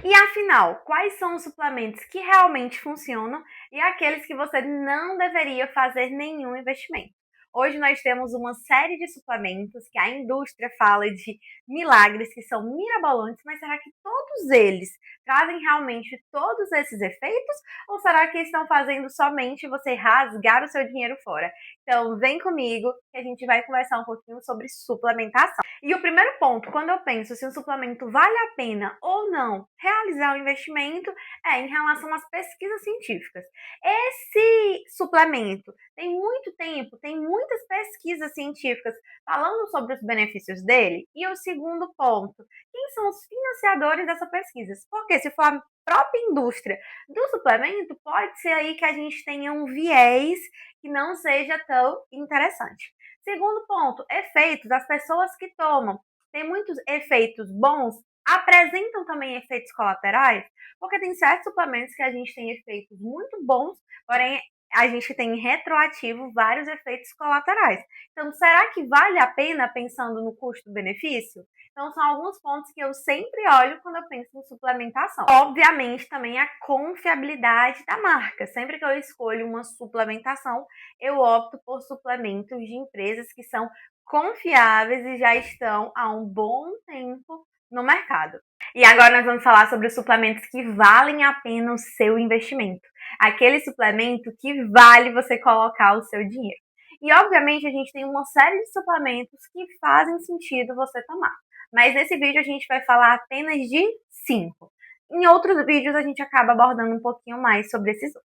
E afinal, quais são os suplementos que realmente funcionam e aqueles que você não deveria fazer nenhum investimento? Hoje nós temos uma série de suplementos que a indústria fala de milagres, que são mirabolantes, mas será que todos eles trazem realmente todos esses efeitos? Ou será que estão fazendo somente você rasgar o seu dinheiro fora? Então vem comigo que a gente vai conversar um pouquinho sobre suplementação. E o primeiro ponto, quando eu penso se um suplemento vale a pena ou não realizar o investimento, é em relação às pesquisas científicas. Esse suplemento tem muito tempo, tem muitas pesquisas científicas falando sobre os benefícios dele. E o segundo ponto, quem são os financiadores dessa pesquisa? Porque se for a própria indústria do suplemento, pode ser aí que a gente tenha um viés que não seja tão interessante. Segundo ponto, efeitos. As pessoas que tomam têm muitos efeitos bons, apresentam também efeitos colaterais, porque tem certos suplementos que a gente tem efeitos muito bons, porém a gente tem retroativo vários efeitos colaterais. Então, será que vale a pena pensando no custo-benefício? Então, são alguns pontos que eu sempre olho quando eu penso em suplementação. Obviamente, também a confiabilidade da marca. Sempre que eu escolho uma suplementação, eu opto por suplementos de empresas que são confiáveis e já estão há um bom tempo no mercado. E agora nós vamos falar sobre os suplementos que valem a pena o seu investimento. Aquele suplemento que vale você colocar o seu dinheiro. E obviamente a gente tem uma série de suplementos que fazem sentido você tomar. Mas nesse vídeo a gente vai falar apenas de 5. Em outros vídeos a gente acaba abordando um pouquinho mais sobre esses outros.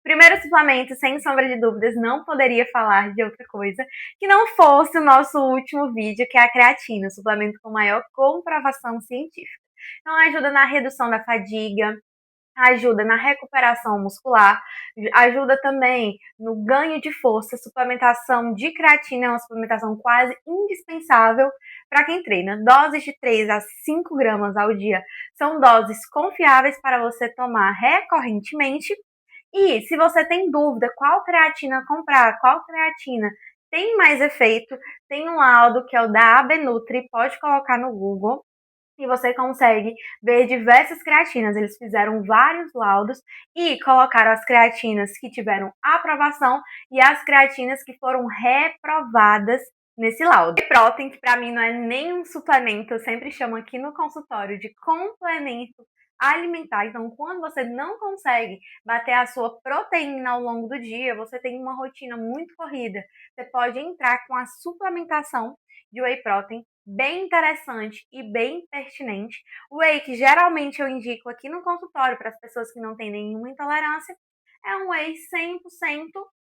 Primeiro suplemento, sem sombra de dúvidas, não poderia falar de outra coisa que não fosse o nosso último vídeo, que é a creatina, o suplemento com maior comprovação científica. Então, ajuda na redução da fadiga, ajuda na recuperação muscular, ajuda também no ganho de força. Suplementação de creatina é uma suplementação quase indispensável para quem treina. Doses de 3 a 5 gramas ao dia são doses confiáveis para você tomar recorrentemente. E se você tem dúvida qual creatina comprar, qual creatina tem mais efeito, tem um laudo que é o da Abenutri, pode colocar no Google e você consegue ver diversas creatinas. Eles fizeram vários laudos e colocaram as creatinas que tiveram aprovação e as creatinas que foram reprovadas nesse laudo. E protein, que para mim não é nem um suplemento, eu sempre chamo aqui no consultório de complemento alimentar. Então, quando você não consegue bater a sua proteína ao longo do dia, você tem uma rotina muito corrida, você pode entrar com a suplementação de whey protein bem interessante e bem pertinente. O whey que geralmente eu indico aqui no consultório para as pessoas que não têm nenhuma intolerância é um whey 100%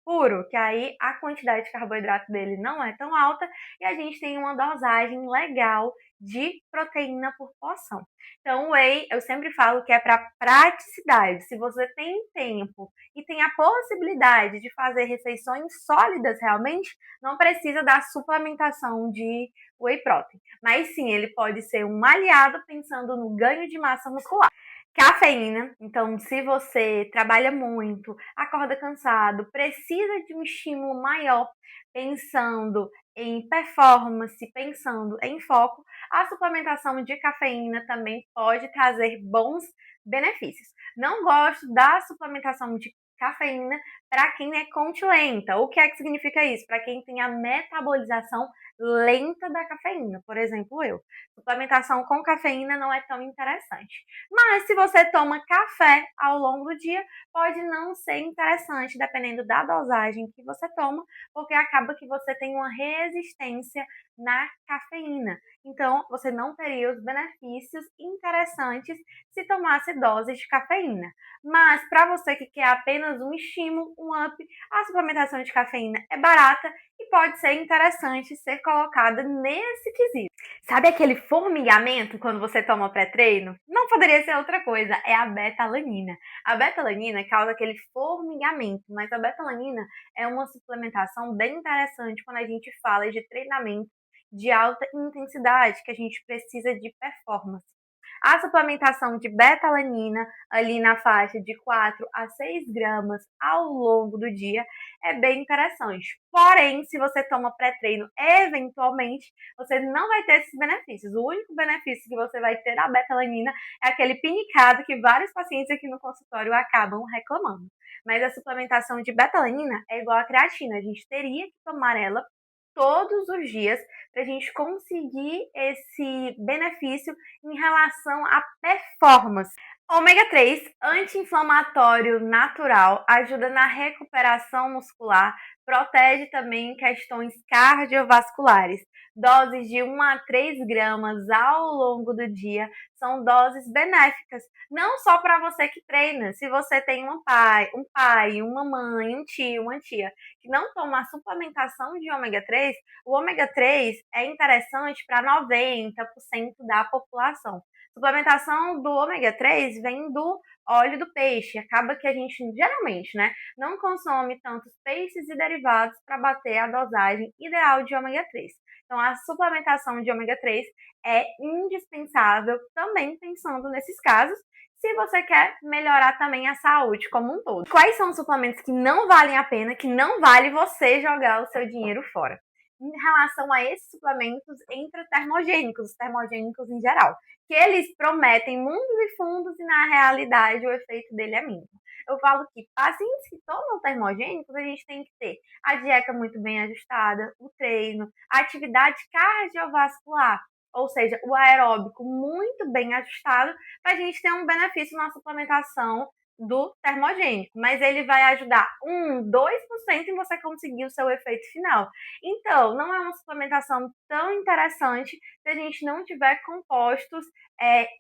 puro, que aí a quantidade de carboidrato dele não é tão alta e a gente tem uma dosagem legal de proteína por porção. Então, o whey, eu sempre falo que é para praticidade. Se você tem tempo e tem a possibilidade de fazer refeições sólidas realmente, não precisa da suplementação de whey protein. Mas sim, ele pode ser um aliado pensando no ganho de massa muscular. Cafeína, então se você trabalha muito, acorda cansado, precisa de um estímulo maior, pensando em performance, pensando em foco, a suplementação de cafeína também pode trazer bons benefícios. Não gosto da suplementação de cafeína para quem é contilenta. O que é que significa isso? Para quem tem a metabolização lenta da cafeína, por exemplo, eu. Suplementação com cafeína não é tão interessante. Mas se você toma café ao longo do dia, pode não ser interessante, dependendo da dosagem que você toma, porque acaba que você tem uma resistência na cafeína. Então, você não teria os benefícios interessantes se tomasse doses de cafeína. Mas, para você que quer apenas um estímulo, um up, a suplementação de cafeína é barata e pode ser interessante ser colocada nesse quesito. Sabe aquele formigamento quando você toma pré-treino? Não poderia ser outra coisa, é a beta-alanina. A beta-alanina causa aquele formigamento, mas a beta-alanina é uma suplementação bem interessante quando a gente fala de treinamento de alta intensidade, que a gente precisa de performance. A suplementação de betalanina, ali na faixa de 4 a 6 gramas ao longo do dia, é bem interessante. Porém, se você toma pré-treino, eventualmente, você não vai ter esses benefícios. O único benefício que você vai ter da betalanina é aquele pinicado que vários pacientes aqui no consultório acabam reclamando. Mas a suplementação de betalanina é igual a creatina, a gente teria que tomar ela todos os dias para a gente conseguir esse benefício em relação à performance. Ômega 3, anti-inflamatório natural, ajuda na recuperação muscular, protege também questões cardiovasculares. Doses de 1 a 3 gramas ao longo do dia são doses benéficas, não só para você que treina. Se você tem um pai, uma mãe, um tio, uma tia que não toma a suplementação de ômega 3, o ômega 3 é interessante para 90% da população. Suplementação do ômega 3 vem do óleo do peixe. Acaba que a gente, geralmente, né, não consome tantos peixes e derivados para bater a dosagem ideal de ômega 3. Então, a suplementação de ômega 3 é indispensável, também pensando nesses casos, se você quer melhorar também a saúde como um todo. Quais são os suplementos que não valem a pena, que não vale você jogar o seu dinheiro fora? Em relação a esses suplementos, entra termogênicos, os termogênicos em geral, que eles prometem mundos e fundos e na realidade o efeito dele é mínimo. Eu falo que pacientes que tomam termogênicos, a gente tem que ter a dieta muito bem ajustada, o treino, a atividade cardiovascular, ou seja, o aeróbico muito bem ajustado, para a gente ter um benefício na suplementação do termogênico, mas ele vai ajudar 2% em você conseguir o seu efeito final. Então, não é uma suplementação tão interessante se a gente não tiver compostos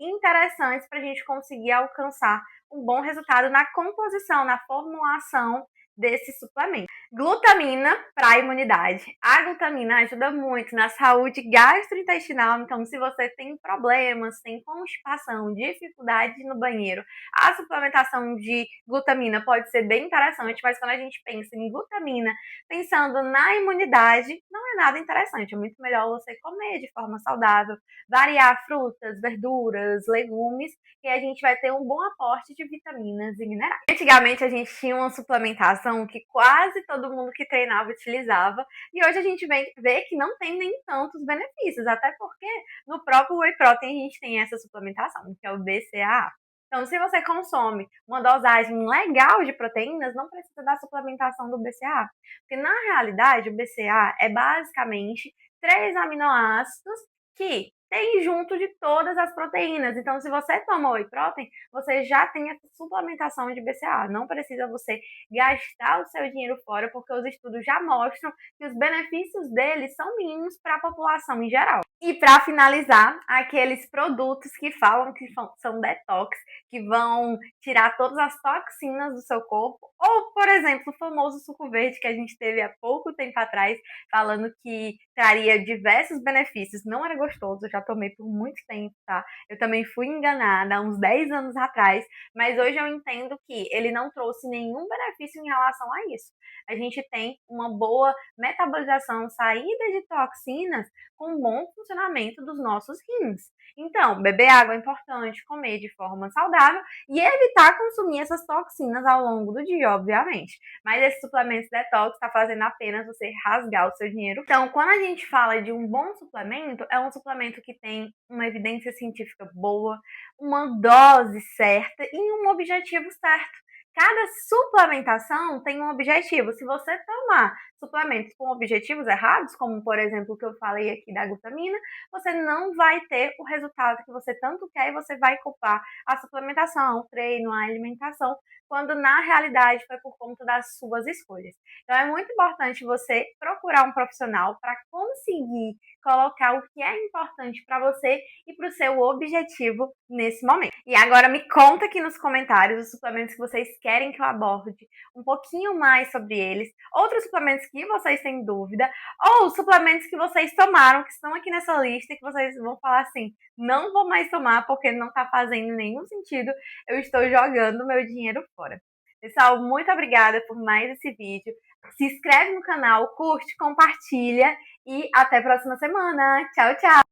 interessantes para a gente conseguir alcançar um bom resultado na composição, na formulação desse suplemento. Glutamina para a imunidade. A glutamina ajuda muito na saúde gastrointestinal, então se você tem problemas, tem constipação, dificuldade no banheiro, a suplementação de glutamina pode ser bem interessante, mas quando a gente pensa em glutamina, pensando na imunidade, não é nada interessante. É muito melhor você comer de forma saudável, variar frutas, verduras, legumes, que a gente vai ter um bom aporte de vitaminas e minerais. Antigamente a gente tinha uma suplementação que quase todo mundo que treinava utilizava, e hoje a gente vê que não tem nem tantos benefícios, até porque no próprio Whey Protein a gente tem essa suplementação, que é o BCAA. Então, se você consome uma dosagem legal de proteínas, não precisa da suplementação do BCAA. Porque, na realidade, o BCAA é basicamente 3 aminoácidos que tem junto de todas as proteínas. Então, se você toma Whey Protein, você já tem essa suplementação de BCAA. Não precisa você gastar o seu dinheiro fora, porque os estudos já mostram que os benefícios dele são mínimos para a população em geral. E para finalizar, aqueles produtos que falam que são detox, que vão tirar todas as toxinas do seu corpo, ou, por exemplo, o famoso suco verde que a gente teve há pouco tempo atrás, falando que traria diversos benefícios. Não era gostoso, eu já tomei por muito tempo, tá? Eu também fui enganada há uns 10 anos atrás, mas hoje eu entendo que ele não trouxe nenhum benefício em relação a isso. A gente tem uma boa metabolização, saída de toxinas com um bom funcionamento dos nossos rins. Então, beber água é importante, comer de forma saudável e evitar consumir essas toxinas ao longo do dia, obviamente. Mas esse suplemento detox está fazendo apenas você rasgar o seu dinheiro. Então, quando a gente fala de um bom suplemento, é um suplemento que tem uma evidência científica boa, uma dose certa e um objetivo certo. Cada suplementação tem um objetivo. Se você tomar suplementos com objetivos errados, como por exemplo o que eu falei aqui da glutamina, você não vai ter o resultado que você tanto quer e você vai culpar a suplementação, o treino, a alimentação, quando na realidade foi por conta das suas escolhas. Então é muito importante você procurar um profissional para conseguir colocar o que é importante para você e para o seu objetivo nesse momento. E agora me conta aqui nos comentários os suplementos que vocês querem que eu aborde um pouquinho mais sobre eles, outros suplementos que vocês têm dúvida, ou suplementos que vocês tomaram, que estão aqui nessa lista, e que vocês vão falar assim, não vou mais tomar porque não está fazendo nenhum sentido, eu estou jogando meu dinheiro fora. Pessoal, muito obrigada por mais esse vídeo. Se inscreve no canal, curte, compartilha e até a próxima semana. Tchau, tchau!